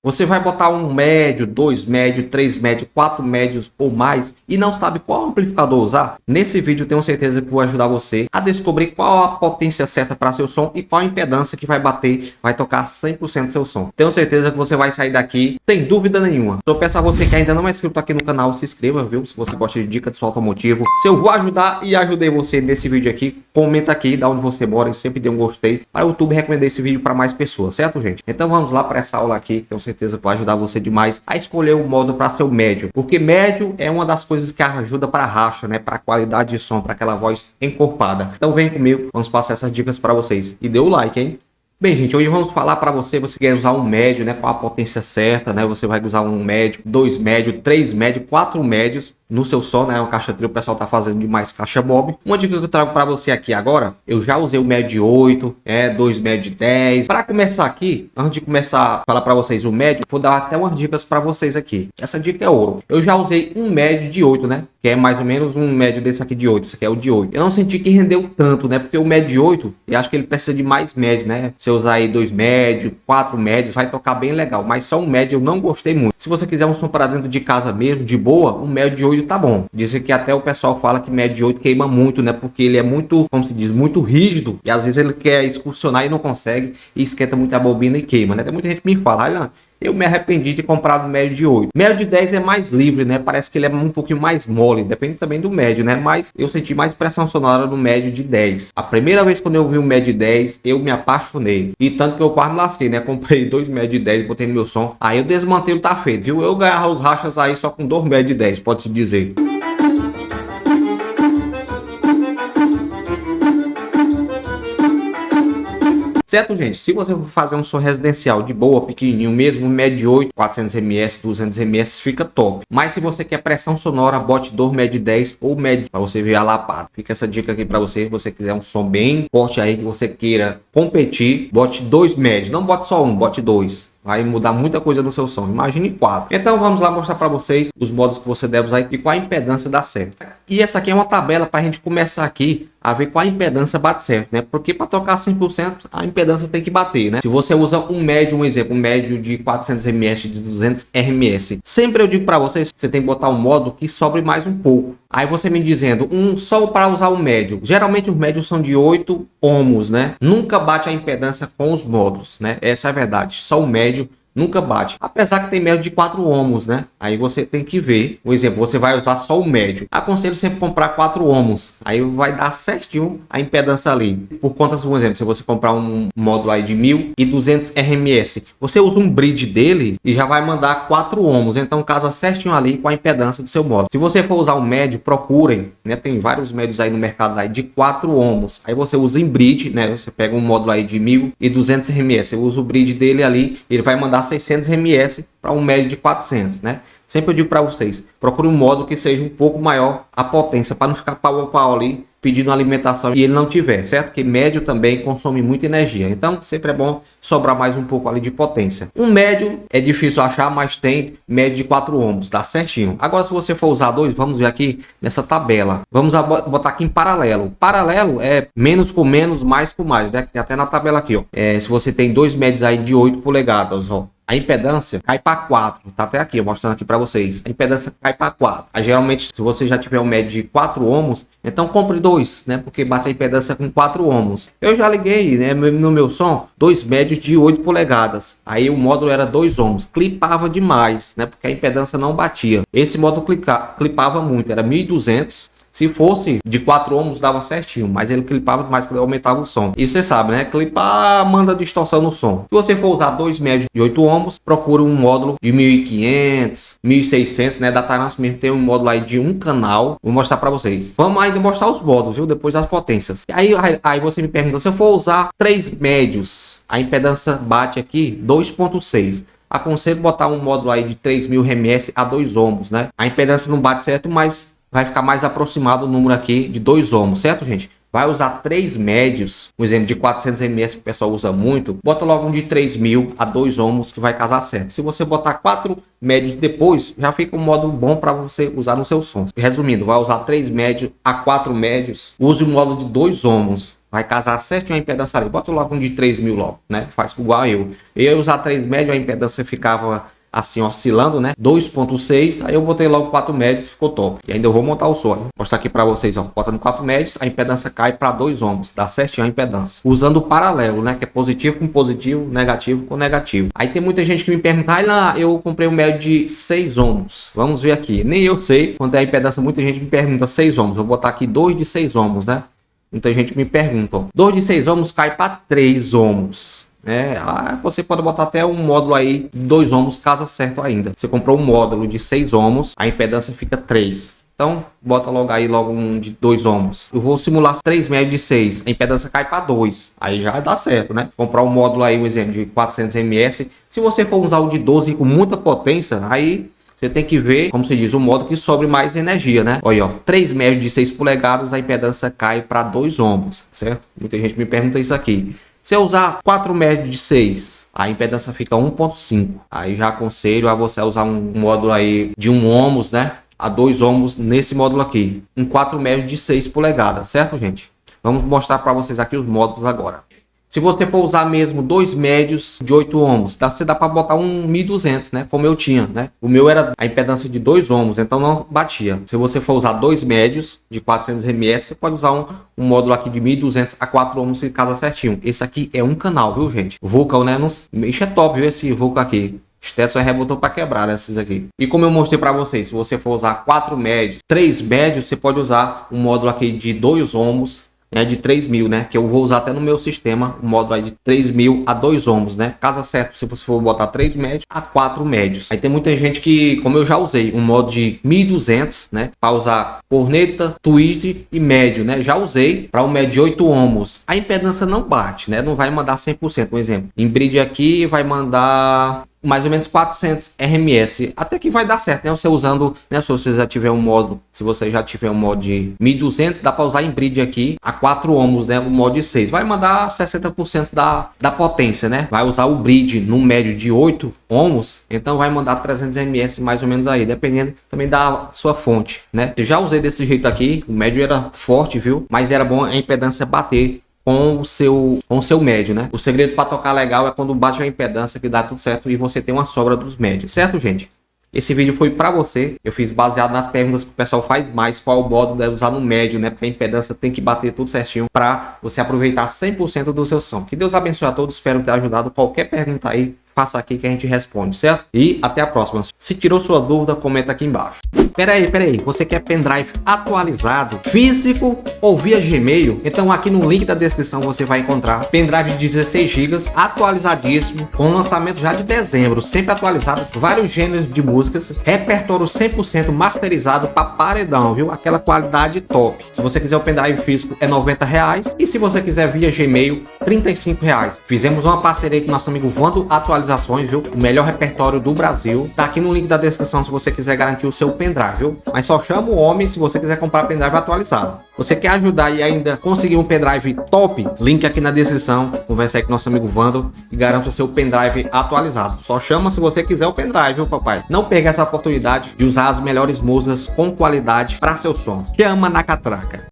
Você vai botar um médio, dois médios, três médios, quatro médios ou mais e não sabe qual amplificador usar? Nesse vídeo eu tenho certeza que vou ajudar você a descobrir qual a potência certa para seu som e qual a impedância que vai bater, vai tocar 100% seu som. Tenho certeza que você vai sair daqui sem dúvida nenhuma. Então eu peço a você que ainda não é inscrito aqui no canal, se inscreva, viu? Se você gosta de dica de som automotivo. Se eu vou ajudar e ajudei você nesse vídeo aqui, comenta aqui da onde você mora e sempre dê um gostei para o YouTube recomendar esse vídeo para mais pessoas, certo, gente? Então vamos lá para essa aula aqui. Tenho certeza que vai ajudar você demais a escolher o modo para seu médio, porque médio é uma das coisas que ajuda para racha, né, para qualidade de som, para aquela voz encorpada. Então vem comigo, vamos passar essas dicas para vocês e dê o like, hein? Bem, gente, hoje vamos falar para você quer usar um médio, né, com a potência certa, né? Você vai usar um médio, dois médios, três médios, quatro médios no seu som, né? Uma caixa trio, o pessoal tá fazendo demais caixa bob. Uma dica que eu trago para você aqui agora, eu já usei o médio de 8, dois médios de 10. Para começar aqui, antes de começar a falar para vocês o médio, vou dar até umas dicas para vocês aqui. Essa dica é ouro. Eu já usei um médio de 8, né? Que é mais ou menos um médio desse aqui de 8. Esse aqui é o de 8. Eu não senti que rendeu tanto, né? Porque o médio de 8, eu acho que ele precisa de mais médio, né? Se eu usar aí dois médios, quatro médios, vai tocar bem legal. Mas só um médio eu não gostei muito. Se você quiser um som para dentro de casa mesmo, de boa, um médio de 8 tá bom. Dizem que até o pessoal fala que médio de 8 queima muito, né? Porque ele é muito, como se diz, muito rígido. E às vezes ele quer excursionar e não consegue. E esquenta muito a bobina e queima, né? Tem muita gente que me fala, olha, eu me arrependi de comprar o médio de 8. Médio de 10 é mais livre, né? Parece que ele é um pouquinho mais mole. Depende também do médio, né? Mas eu senti mais pressão sonora no médio de 10. A primeira vez quando eu vi um médio de 10, eu me apaixonei. E tanto que eu quase me lasquei, né? Comprei dois médios de 10 e botei no meu som. Aí o desmantelo tá feito, viu? Eu ganhava os rachas aí só com dois médios de 10, pode-se dizer. Certo, gente? Se você for fazer um som residencial de boa, pequenininho mesmo, médio de 8, 400 ms, 200 ms, fica top. Mas se você quer pressão sonora, bote 2 médio de 10 ou médio para você ver a lapada. Fica essa dica aqui para você. Se você quiser um som bem forte aí, que você queira competir, bote 2 médios. Não bote só um, bote 2. Vai mudar muita coisa no seu som. Imagine 4. Então vamos lá mostrar para vocês os modos que você deve usar e qual a impedância dá certo. E essa aqui é uma tabela para a gente começar aqui a ver qual a impedância bate certo, né? Porque para tocar 100% a impedância tem que bater, né? Se você usa um médio, um exemplo, um médio de 400 ms, de 200 RMS, sempre eu digo para vocês, você tem que botar um modo que sobre mais um pouco. Aí você me dizendo, só para usar o médio. Geralmente os médios são de 8 ohms, né? Nunca bate a impedância com os módulos, né? Essa é a verdade. Só o médio nunca bate. Apesar que tem médio de 4 ohms, né? Aí você tem que ver. Por exemplo, você vai usar só o médio. Aconselho sempre comprar 4 ohms. Aí vai dar certinho a impedância ali. Por conta, por exemplo, se você comprar um módulo aí de 1200 RMS, você usa um bridge dele e já vai mandar 4 ohms. Então casa certinho ali com a impedância do seu módulo. Se você for usar um médio, procurem, né? Tem vários médios aí no mercado aí de 4 ohms. Aí você usa em bridge, né? Você pega um módulo aí de 1200 RMS. Você usa o bridge dele ali, ele vai mandar 600 ms para um médio de 400, né? Sempre eu digo para vocês, procure um módulo que seja um pouco maior a potência, para não ficar pau a pau ali pedindo alimentação e ele não tiver, certo? Que médio também consome muita energia, então sempre é bom sobrar mais um pouco ali de potência. Um médio é difícil achar, mas tem médio de 4 ohms, dá certinho. Agora se você for usar dois, vamos ver aqui nessa tabela, vamos botar aqui em paralelo. Paralelo é menos com menos, mais com mais, né? Tem até na tabela aqui, ó. Se você tem dois médios aí de 8 polegadas, ó, a impedância cai para 4, tá até aqui, mostrando aqui para vocês. A impedância cai para 4. Aí, geralmente, se você já tiver um médio de 4 ohms, então compre dois, né? Porque bate a impedância com 4 ohms. Eu já liguei, né, no meu som, dois médios de 8 polegadas. Aí o módulo era 2 ohms. Clipava demais, né? Porque a impedância não batia. Esse módulo clipava muito, era 1200. Se fosse de 4 ohms dava certinho, mas ele clipava mais, que aumentava o som. E você sabe, né? Clipar manda distorção no som. Se você for usar dois médios de 8 ohms, procure um módulo de 1500, 1600, né? Da Taranço mesmo tem um módulo aí de um canal. Vou mostrar para vocês. Vamos ainda mostrar os módulos, viu? Depois as potências. Aí você me pergunta, se eu for usar 3 médios, a impedância bate aqui 2.6. Aconselho botar um módulo aí de 3000 ms a 2 ohms, né? A impedância não bate certo, mas vai ficar mais aproximado o número aqui de 2 ohms, certo, gente? Vai usar 3 médios, um exemplo de 400 ms que o pessoal usa muito, bota logo um de 3000 a 2 ohms que vai casar certo. Se você botar 4 médios depois, já fica um módulo bom para você usar no seu som. Resumindo, vai usar 3 médios a 4 médios, use um módulo de 2 ohms. vai casar certinho a impedância ali. Bota logo um de 3.000 logo, né? Faz igual eu. Eu ia usar 3 médio, a impedância ficava assim oscilando, né? 2.6, aí eu botei logo 4 médios, ficou top. E ainda eu vou montar o som. Vou mostrar aqui para vocês, ó. Botando 4 médios, a impedância cai para 2 ohms, dá certinho a impedância. Usando o paralelo, né? Que é positivo com positivo, negativo com negativo. Aí tem muita gente que me pergunta, ah, lá, eu comprei um médio de 6 ohms. Vamos ver aqui. Nem eu sei quanto é a impedância, muita gente me pergunta 6 ohms. Vou botar aqui 2 de 6 ohms, né? Muita gente me pergunta, ó. 2 de 6 ohms cai para 3 ohms. Você pode botar até um módulo aí de 2 ohms, casa certo ainda. Você comprou um módulo de 6 ohms, a impedância fica 3. Então, bota logo aí logo um de 2 ohms. Eu vou simular 3 médios de 6, a impedância cai para 2. Aí já dá certo, né? Comprar um módulo aí, um exemplo, de 400 ms. Se você for usar o de 12 com muita potência, aí você tem que ver, como se diz, o modo que sobre mais energia, né? Olha, ó, 3 médios de 6 polegadas, a impedância cai para 2 ohms, certo? Muita gente me pergunta isso aqui. Se eu usar 4 médios de 6, a impedância fica 1.5. Aí já aconselho a você usar um módulo aí de 1 ohms, né? A 2 ohms nesse módulo aqui. Um 4 médios de 6 polegadas, certo, gente? Vamos mostrar para vocês aqui os módulos agora. Se você for usar mesmo 2 médios de 8 ohms, você dá para botar um 1200, né? Como eu tinha, né? O meu era a impedância de 2 ohms, então não batia. Se você for usar 2 médios de 400 ms, você pode usar um módulo aqui de 1200 a 4 ohms e casa certinho. Esse aqui é um canal, viu, gente? Vulcan, né? Isso é top, viu? Esse Vulcan aqui. Stetson rebotou para quebrar esses aqui. E como eu mostrei para vocês, se você for usar 4 médios, 3 médios, você pode usar um módulo aqui de 2 ohms, de 3.000, né? Que eu vou usar até no meu sistema, um módulo aí de 3.000 a 2 ohms, né? Casa certo se você for botar 3 médios a 4 médios. Aí tem muita gente que, como eu já usei, um módulo de 1200, né? Para usar corneta, twist e médio, né? Já usei para um médio de 8 ohms. A impedância não bate, né? Não vai mandar 100%, um exemplo. Em bridge aqui vai mandar mais ou menos 400 RMS, até que vai dar certo, né? Você usando, né? Se você já tiver um modo, se você já tiver um modo de 1200, dá para usar em bridge aqui a 4 ohms, né? O modo de 6 vai mandar 60% da potência, né? Vai usar o bridge no médio de 8 ohms, então vai mandar 300 ms mais ou menos aí, dependendo também da sua fonte, né? Eu já usei desse jeito aqui, o médio era forte, viu? Mas era bom a impedância bater com o seu médio, né? O segredo para tocar legal é quando bate a impedância que dá tudo certo e você tem uma sobra dos médios, certo, gente? Esse vídeo foi para você, eu fiz baseado nas perguntas que o pessoal faz mais, qual módulo deve usar no médio, né? Porque a impedância tem que bater tudo certinho para você aproveitar 100% do seu som. Que Deus abençoe a todos, espero ter ajudado. Qualquer pergunta aí, faça aqui que a gente responde, certo? E até a próxima. Se tirou sua dúvida, comenta aqui embaixo. Peraí, você quer pendrive atualizado, físico ou via Gmail? Então aqui no link da descrição você vai encontrar pendrive de 16 GB, atualizadíssimo, com lançamento já de dezembro, sempre atualizado, vários gêneros de músicas, repertório 100% masterizado para paredão, viu? Aquela qualidade top. Se você quiser o pendrive físico é R$90 e se você quiser via Gmail, R$35. Fizemos uma parceria com nosso amigo Vando Atualizações, viu? O melhor repertório do Brasil. Tá aqui no link da descrição se você quiser garantir o seu pendrive. Viu? Mas só chama o homem se você quiser comprar pendrive atualizado. Você quer ajudar e ainda conseguir um pendrive top? Link aqui na descrição. Conversa aí com nosso amigo Vando e garanta o seu pendrive atualizado. Só chama se você quiser o pendrive, viu, papai? Não perca essa oportunidade de usar as melhores músicas com qualidade para seu som. Chama na catraca.